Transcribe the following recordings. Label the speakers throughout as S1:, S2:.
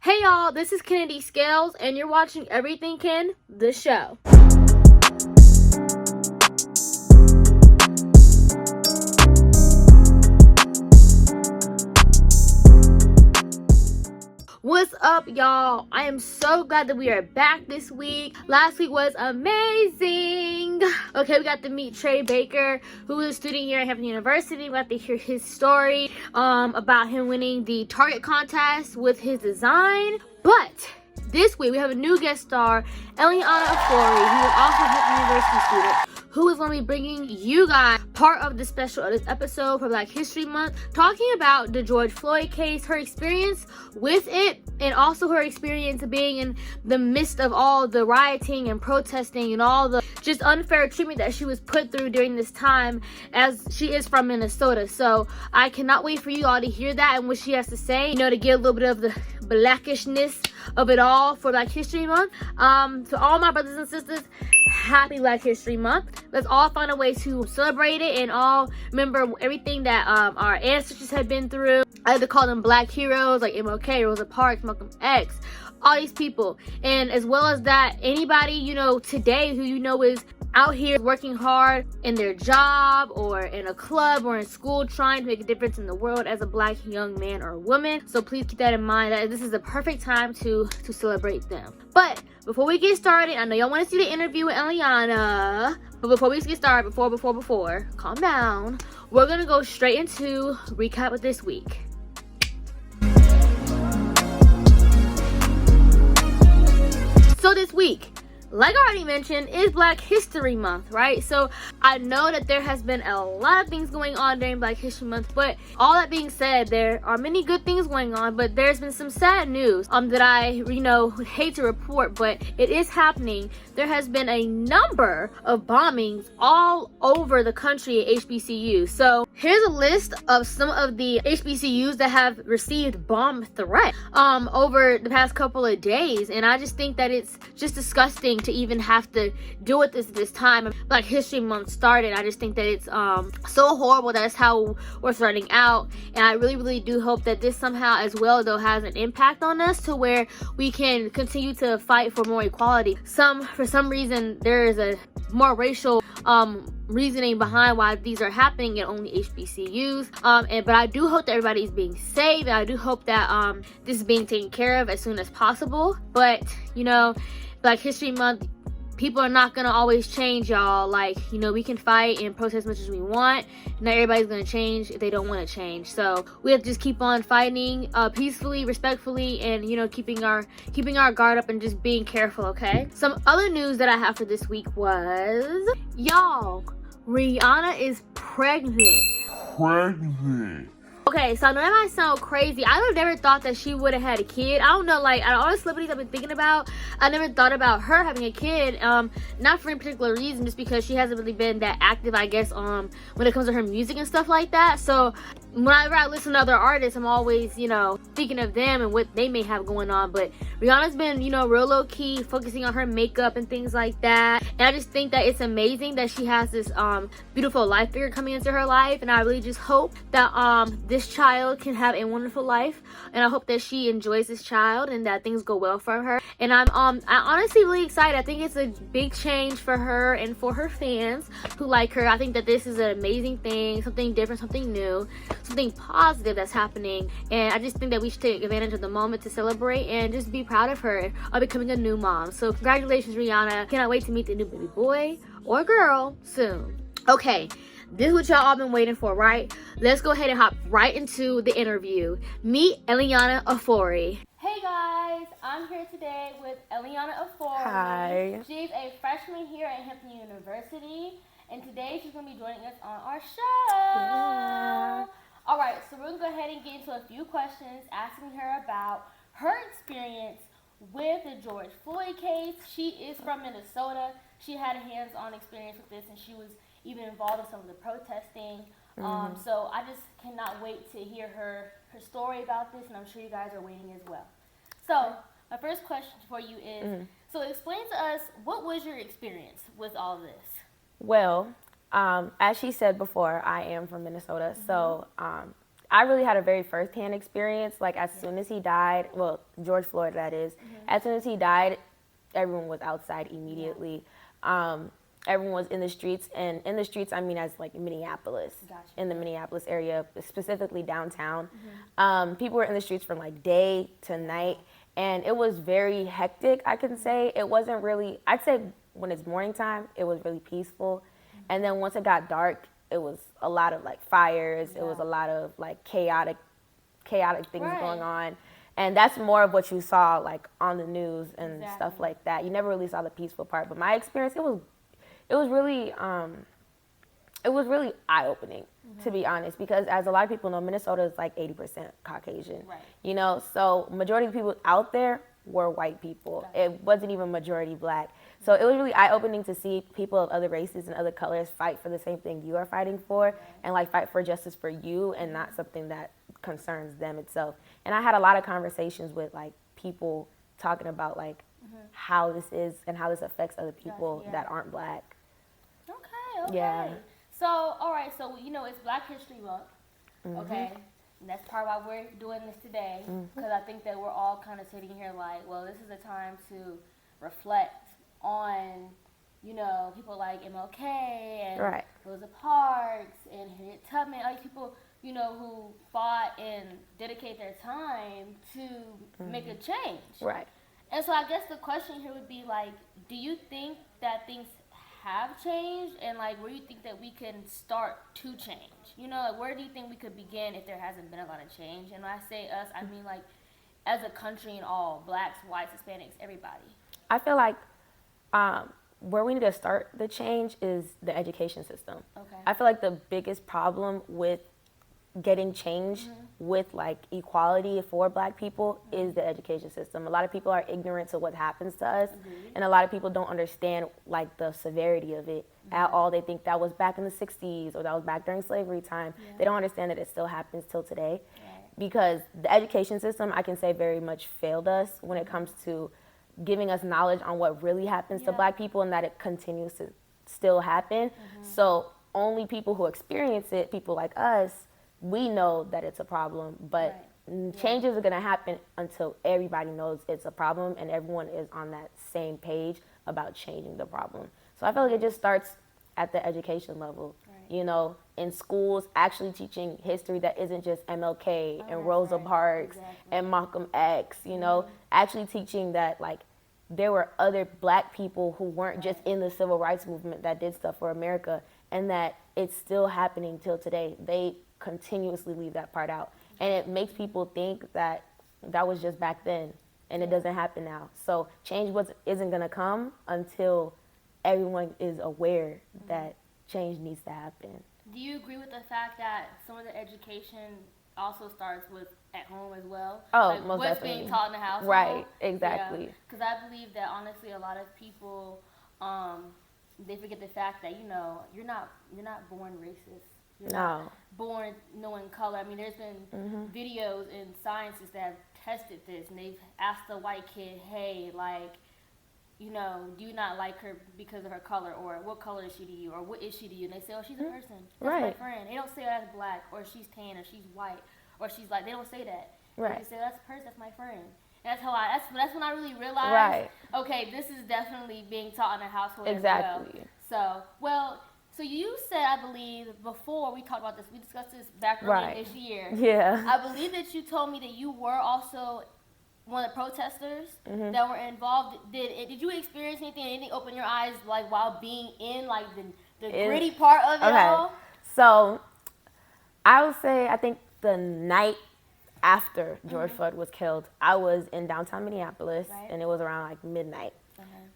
S1: Hey y'all, this is Kennedy Scales, and you're watching Everything Ken, the show. What's up, y'all? I am so glad that we are back this week. Last week was amazing. Okay, we got to meet Trey Baker, who is a student here at Hampton University. We got to hear his story about him winning the Target contest with his design. But this week, we have a new guest star, Eliana, who is also a Hampton University student, who is going to be bringing you guys part of the special of this episode for Black History Month, talking about the George Floyd case, her experience with it, and also her experience of being in the midst of all the rioting and protesting and all the just unfair treatment that she was put through during this time, as she is from Minnesota. So I cannot wait for you all to hear that and what she has to say, to get a little bit of the blackishness of it all for Black History Month. To all my brothers and sisters, happy Black History Month. Let's all find a way to celebrate it and all remember everything that our ancestors have been through. I like to call them Black heroes like MLK, Rosa Parks, Malcolm X, all these people. And as well as that, anybody today who is out here working hard in their job or in a club or in school trying to make a difference in the world as a Black young man or woman. So please keep that in mind, that this is the perfect time to celebrate them. But before we get started, I know y'all want to see the interview with Eliana, but before we get started, before, calm down. We're gonna go straight into recap of this week. So this week, like I already mentioned, is Black History Month, right? So I know that there has been a lot of things going on during Black History Month, but all that being said, there are many good things going on, but there's been some sad news that I hate to report, but it is happening. There has been a number of bombings all over the country at HBCUs. So here's a list of some of the HBCUs that have received bomb threats over the past couple of days, and I just think that it's just disgusting to even have to deal with this time Black History Month started. I just think that it's so horrible that it's how we're starting out, and I really do hope that this somehow as well though has an impact on us to where we can continue to fight for more equality. For some reason there is a more racial reasoning behind why these are happening at only HBCUs, but I do hope that everybody is being safe, and I do hope that this is being taken care of as soon as possible. But Black History Month, people are not gonna always change, y'all. We can fight and protest as much as we want. Not everybody's gonna change if they don't want to change. So we have to just keep on fighting peacefully, respectfully, and keeping our guard up and just being careful. Okay. Some other news that I have for this week was, y'all, Rihanna is pregnant. Okay, so I know that might sound crazy. I would have never thought that she would have had a kid. I don't know, out of all the celebrities I've been thinking about, I never thought about her having a kid. Not for any particular reason, just because she hasn't really been that active, I guess, when it comes to her music and stuff like that. So whenever I listen to other artists, I'm always, thinking of them and what they may have going on. But Rihanna's been, real low-key, focusing on her makeup and things like that. And I just think that it's amazing that she has this beautiful life figure coming into her life. And I really just hope that this child can have a wonderful life. And I hope that she enjoys this child and that things go well for her. And I'm honestly really excited. I think it's a big change for her and for her fans who like her. I think that this is an amazing thing, something different, something new, something positive that's happening. And I just think that we should take advantage of the moment to celebrate and just be proud of her of becoming a new mom. So congratulations, Rihanna. Cannot wait to meet the new baby boy or girl soon. Okay, this is what y'all all been waiting for, right? Let's go ahead and hop right into the interview. Meet Eliana Ofori. Hey guys, I'm here today with Eliana Ofori.
S2: Hi.
S1: She's a freshman here at Hampton University, and today she's going to be joining us on our show.
S2: Yeah.
S1: All right, so we're going to go ahead and get into a few questions, asking her about her experience with the George Floyd case. She is from Minnesota. She had a hands-on experience with this, and she was even involved in some of the protesting. So I just cannot wait to hear her story about this, and I'm sure you guys are waiting as well. So my first question for you is, so explain to us, what was your experience with all of this?
S2: Well, as she said before, I am from Minnesota, so I really had a very first-hand experience. Like, as soon as he died, well, George Floyd, that is, as soon as he died, everyone was outside immediately. Everyone was in the streets, and in the streets, I mean, as like Minneapolis, in the Minneapolis area, specifically downtown. People were in the streets from like day to night, and it was very hectic, I can say. It wasn't really, I'd say when it's morning time, it was really peaceful. And then once it got dark, it was a lot of like fires. It was a lot of like chaotic things going on. And that's more of what you saw like on the news and stuff like that. You never really saw the peaceful part. But my experience, it was really eye-opening, to be honest, because as a lot of people know, Minnesota is like 80% Caucasian. You know, so majority of people out there were white people. It wasn't even majority black. So it was really eye-opening to see people of other races and other colors fight for the same thing you are fighting for, and like fight for justice for you and not something that concerns them itself. And I had a lot of conversations with like people talking about like how this is and how this affects other people that aren't black.
S1: Okay.
S2: Yeah.
S1: So, all right, so, you know, it's Black History Month, okay? And that's part of why we're doing this today, because I think that we're all kind of sitting here like, well, this is a time to reflect on, you know, people like MLK and Rosa Parks and Harriet Tubman, all these people, you know, who fought and dedicated their time to make a change. And so I guess the question here would be like, do you think that things have changed, and like where do you think that we can start to change? You know, like where do you think we could begin if there hasn't been a lot of change? And when I say us, I mean like as a country and all, blacks, whites, Hispanics, everybody.
S2: I feel like where we need to start the change is the education system. I feel like the biggest problem with getting change with like equality for black people is the education system. A lot of people are ignorant to what happens to us, and a lot of people don't understand like the severity of it at all. They think that was back in the 60s or that was back during slavery time. They don't understand that it still happens till today, because the education system, I can say, very much failed us when it comes to giving us knowledge on what really happens to black people, and that it continues to still happen. So only people who experience it, people like us, we know that it's a problem, but changes are going to happen until everybody knows it's a problem and everyone is on that same page about changing the problem. So I feel like it just starts at the education level, you know, in schools, actually teaching history that isn't just MLK and Rosa Parks and Malcolm X, you know, actually teaching that like there were other black people who weren't just in the civil rights movement that did stuff for America, and that it's still happening till today. They continuously leave that part out, and it makes people think that that was just back then and it doesn't happen now. So change isn't going to come until everyone is aware that change needs to happen.
S1: Do you agree with the fact that some of the education also starts with at home as well?
S2: Oh,
S1: like
S2: most
S1: what's
S2: definitely.
S1: being taught in the household?
S2: Right, exactly.
S1: Because I believe that honestly a lot of people they forget the fact that, you know, you're not born racist. You're not born knowing color. I mean, there's been videos and scientists that have tested this, and they've asked the white kid, hey, like, you know, do you not like her because of her color, or what color is she to you, or what is she to you? And they say, oh, she's a person. That's my friend. They don't say that's black, or she's tan, or she's white, or she's like, they don't say that. They say, that's a person, that's my friend. And that's when I really realized, okay, this is definitely being taught in a household as well. So you said, I believe, before we talked about this, we discussed this back earlier this year. I believe that you told me that you were also one of the protesters that were involved. Did you experience anything open your eyes, like, while being in, like, the gritty part of it all?
S2: So I would say, I think the night after George Floyd was killed, I was in downtown Minneapolis, and it was around, like, midnight.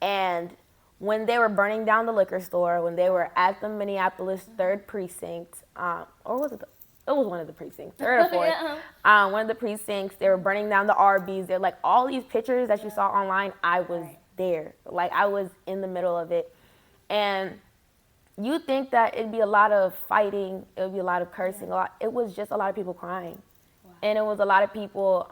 S2: And when they were burning down the liquor store, when they were at the Minneapolis 3rd Precinct, or was it it was one of the precincts, 3rd or 4th, one of the precincts, they were burning down the Arby's. They're like, all these pictures that you saw online, I was there. Like, I was in the middle of it. And you think that it'd be a lot of fighting, it would be a lot of cursing, it was just a lot of people crying. And it was a lot of people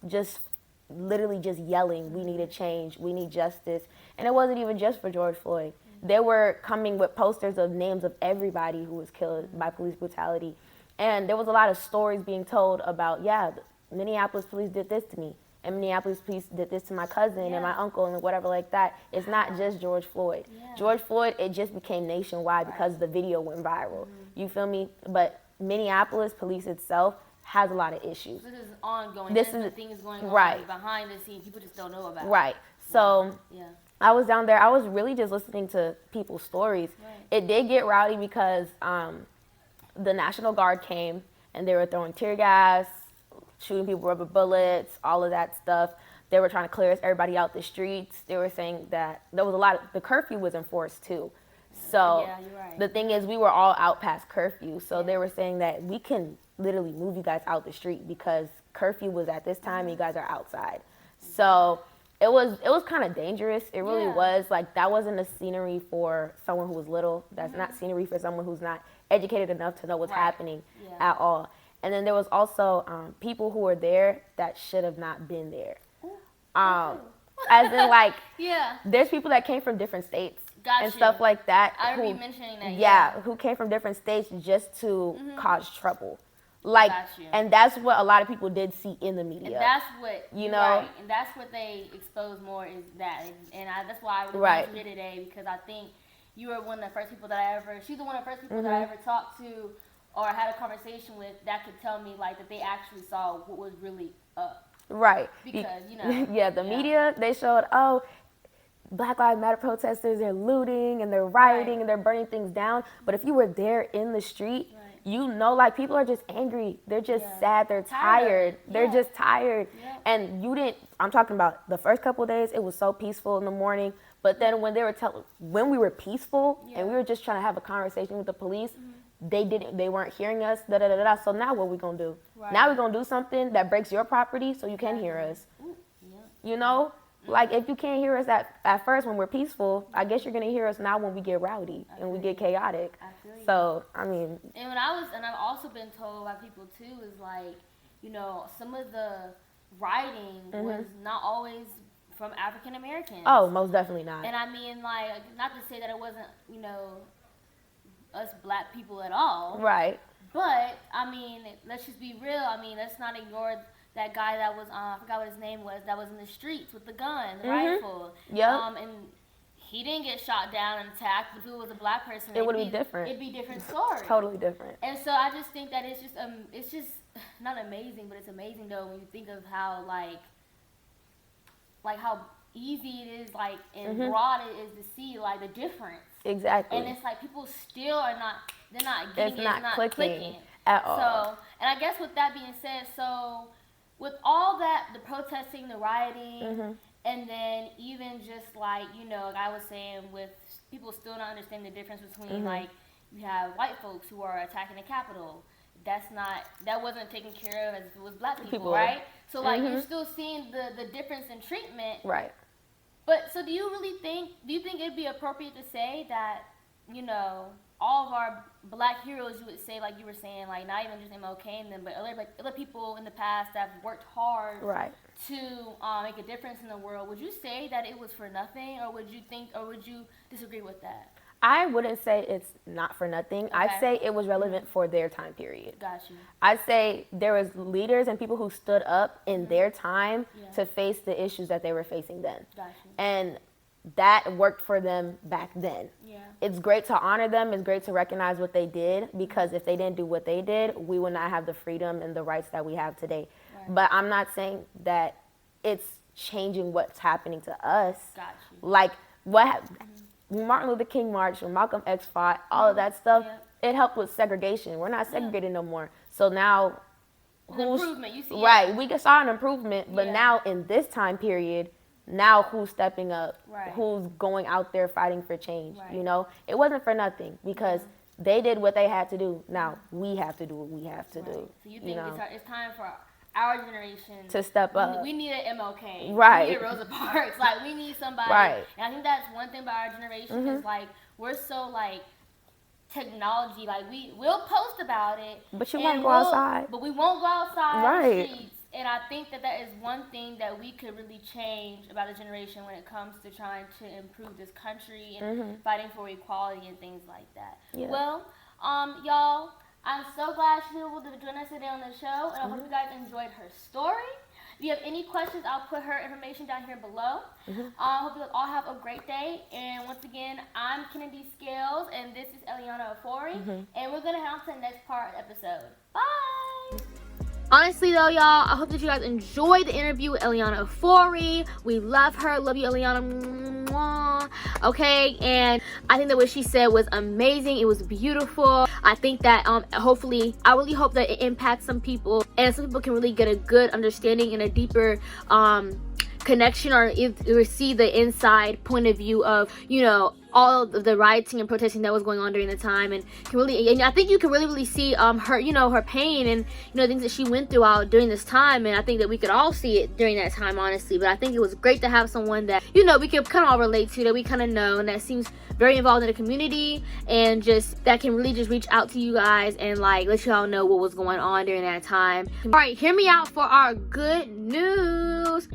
S2: just literally just yelling, we need a change, we need justice. And it wasn't even just for George Floyd. They were coming with posters of names of everybody who was killed by police brutality. And there was a lot of stories being told about, yeah, Minneapolis police did this to me, and Minneapolis police did this to my cousin and my uncle and whatever like that. It's not just George Floyd. George Floyd, it just became nationwide because the video went viral. You feel me? But Minneapolis police itself has a lot of issues.
S1: This is ongoing.
S2: This
S1: is the things going on behind the scenes. People just don't know about.
S2: Right. So I was down there. I was really just listening to people's stories. It did get rowdy because the National Guard came and they were throwing tear gas, shooting people with rubber bullets, all of that stuff. They were trying to clear everybody out the streets. They were saying that there was a lot of, the curfew was enforced too. So the thing is, we were all out past curfew. So they were saying that we can literally move you guys out the street because curfew was at this time and you guys are outside. So it was kind of dangerous. It really was. Like, that wasn't a scenery for someone who was little. That's not scenery for someone who's not educated enough to know what's happening at all. And then there was also people who were there that should have not been there. As in, like, there's people that came from different states and stuff like that.
S1: I remember mentioning that.
S2: Yeah, who came from different states just to cause trouble. Like, and that's what a lot of people did see in the media.
S1: And that's what,
S2: you know,
S1: and that's what they expose more is that. And that's why I really wanted you here today, because I think you were one of the first people that she's one of the first people that I ever talked to or had a conversation with that could tell me, like, that they actually saw what was really up.
S2: Right.
S1: Because, you know.
S2: The media, they showed, Black Lives Matter protesters, they're looting and they're rioting and they're burning things down. But if you were there in the street, you know, like, people are just angry. They're just sad. They're tired. They're just tired. And I'm talking about the first couple of days, it was so peaceful in the morning. But then when when we were peaceful and we were just trying to have a conversation with the police, they weren't hearing us, So now what we gonna do? Now we're gonna do something that breaks your property so you can hear us. You know? Like, if you can't hear us at first when we're peaceful, I guess you're going to hear us now when we get rowdy and we get chaotic. So, I mean.
S1: And I've also been told by people too, is like, you know, some of the writing was not always from African Americans.
S2: Oh, most definitely not.
S1: And I mean, like, not to say that it wasn't, you know, us black people at all.
S2: Right.
S1: But, I mean, let's just be real. I mean, let's not ignore that guy that was, I forgot what his name was, that was in the streets with the gun, the rifle. And he didn't get shot down and attacked. If it was a black person,
S2: it would be different.
S1: It'd be a different story.
S2: Totally different.
S1: And so I just think that it's just not amazing, but it's amazing though when you think of how like how easy it is, like, and broad it is to see, like, the difference.
S2: Exactly.
S1: And it's like people still are not, they're not getting
S2: it's not clicking at all.
S1: So, and I guess with that being said, so with all that, the protesting, the rioting, and then even just like, you know, like I was saying, with people still not understanding the difference between like, you have white folks who are attacking the Capitol. That wasn't taken care of as if it was black people, right? So like, you're still seeing the difference in treatment.
S2: Right.
S1: But so do you think it'd be appropriate to say that, you know, all of our black heroes, you would say, like you were saying, like, not even just MLK and them, but other people in the past that have worked hard to make a difference in the world, would you say that it was for nothing, or would you disagree with that?
S2: I wouldn't say it's not for nothing. I'd say it was relevant for their time period.
S1: Got you.
S2: I'd say there was leaders and people who stood up in their time to face the issues that they were facing then.
S1: Got you.
S2: And that worked for them back then.
S1: Yeah.
S2: It's great to honor them. It's great to recognize what they did, because if they didn't do what they did, we would not have the freedom and the rights that we have today. Right. But I'm not saying that it's changing what's happening to us.
S1: Got you.
S2: Like, Martin Luther King march, when Malcolm X fought, all of that stuff, it helped with segregation. We're not segregated no more. So now,
S1: improvement, you see,
S2: we saw an improvement, but now in this time period, now who's stepping up? Who's going out there fighting for change? You know, it wasn't for nothing, because they did what they had to do. Now we have to do what we have to do.
S1: So you think it's time for our generation
S2: to step up?
S1: We need an MLK.
S2: Right.
S1: We need a Rosa Parks. Like, we need somebody. Right. And I think that's one thing about our generation is, like, we're so, like, technology. Like, we'll post about it.
S2: But you won't go outside.
S1: But we won't go outside.
S2: Right.
S1: The streets. And I think that is one thing that we could really change about the generation when it comes to trying to improve this country and fighting for equality and things like that. Yeah. Well, y'all, I'm so glad she was able to join us today on the show, and I hope you guys enjoyed her story. If you have any questions, I'll put her information down here below. Hope you all have a great day. And once again, I'm Kennedy Scales, and this is Eliana Afori. And we're going to head on to the next part of the episode. Bye! Honestly though, y'all, I hope that you guys enjoyed the interview with Eliana Afori. We love her. Love you, Eliana. Mwah. Okay, and I think that what she said was amazing. It was beautiful. I think that hopefully, I really hope that it impacts some people, and some people can really get a good understanding and a deeper connection, or see the inside point of view of, you know, all of the rioting and protesting that was going on during the time, and I think you can really see her, you know, her pain and, you know, things that she went through out during this time. And I think that we could all see it during that time, honestly. But I think it was great to have someone that, you know, we could kind of all relate to, that we kind of know, and that seems very involved in the community, and just that can really just reach out to you guys and like let you all know what was going on during that time. All right, hear me out for our good news.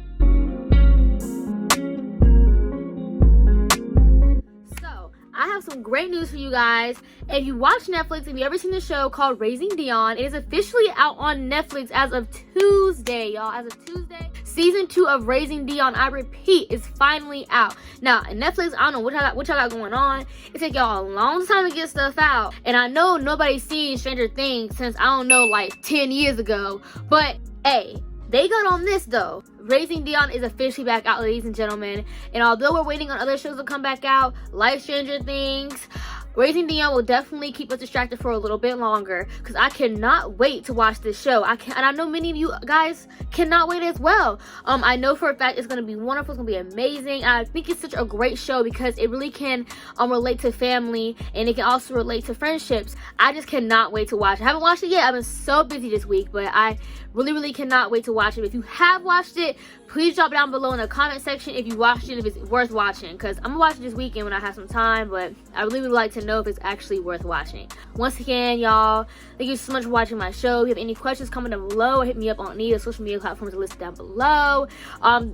S1: I have some great news for you guys. If you watch Netflix, if you ever seen the show called Raising Dion, it is officially out on Netflix as of Tuesday, y'all. As of Tuesday, season 2 of Raising Dion, I repeat, is finally out. Now, Netflix, I don't know what y'all got going on. It take y'all a long time to get stuff out. And I know nobody's seen Stranger Things since, I don't know, like 10 years ago. But, hey, they got on this though. Raising Dion is officially back out, ladies and gentlemen. And although we're waiting on other shows to come back out, like Stranger Things, Raising Dion will definitely keep us distracted for a little bit longer, because I cannot wait to watch this show. And I know many of you guys cannot wait as well. I know for a fact it's going to be wonderful. It's going to be amazing. I think it's such a great show because it really can relate to family, and it can also relate to friendships. I just cannot wait to watch it. I haven't watched it yet. I've been so busy this week, but I really cannot wait to watch it. If you have watched it, please drop it down below in the comment section if you watched it, if it's worth watching, because I'm gonna watch it this weekend when I have some time, but I really would like to know if it's actually worth watching. Once again, y'all, thank you so much for watching my show. If you have any questions, comment down below, or hit me up on any of the social media platforms listed down below.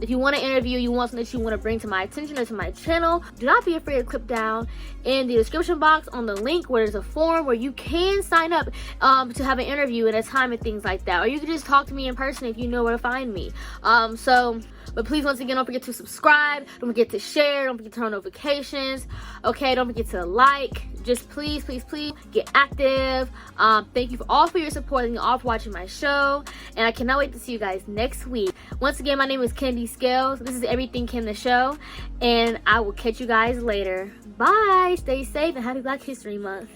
S1: If you want an interview, you want something that you want to bring to my attention or to my channel, do not be afraid to click down in the description box on the link where there's a form where you can sign up to have an interview at a time and things like that, or you can just talk to me in person if you know where to find me. But please, once again, don't forget to subscribe, don't forget to share, don't forget to turn on notifications, okay? Don't forget to like. Just please get active. Thank you all for your support, and you all for watching my show, and I cannot wait to see you guys next week. Once again, my name is Kennedy Scales. This is Everything Ken the Show, and I will catch you guys later. Bye. Stay safe and happy Black History Month.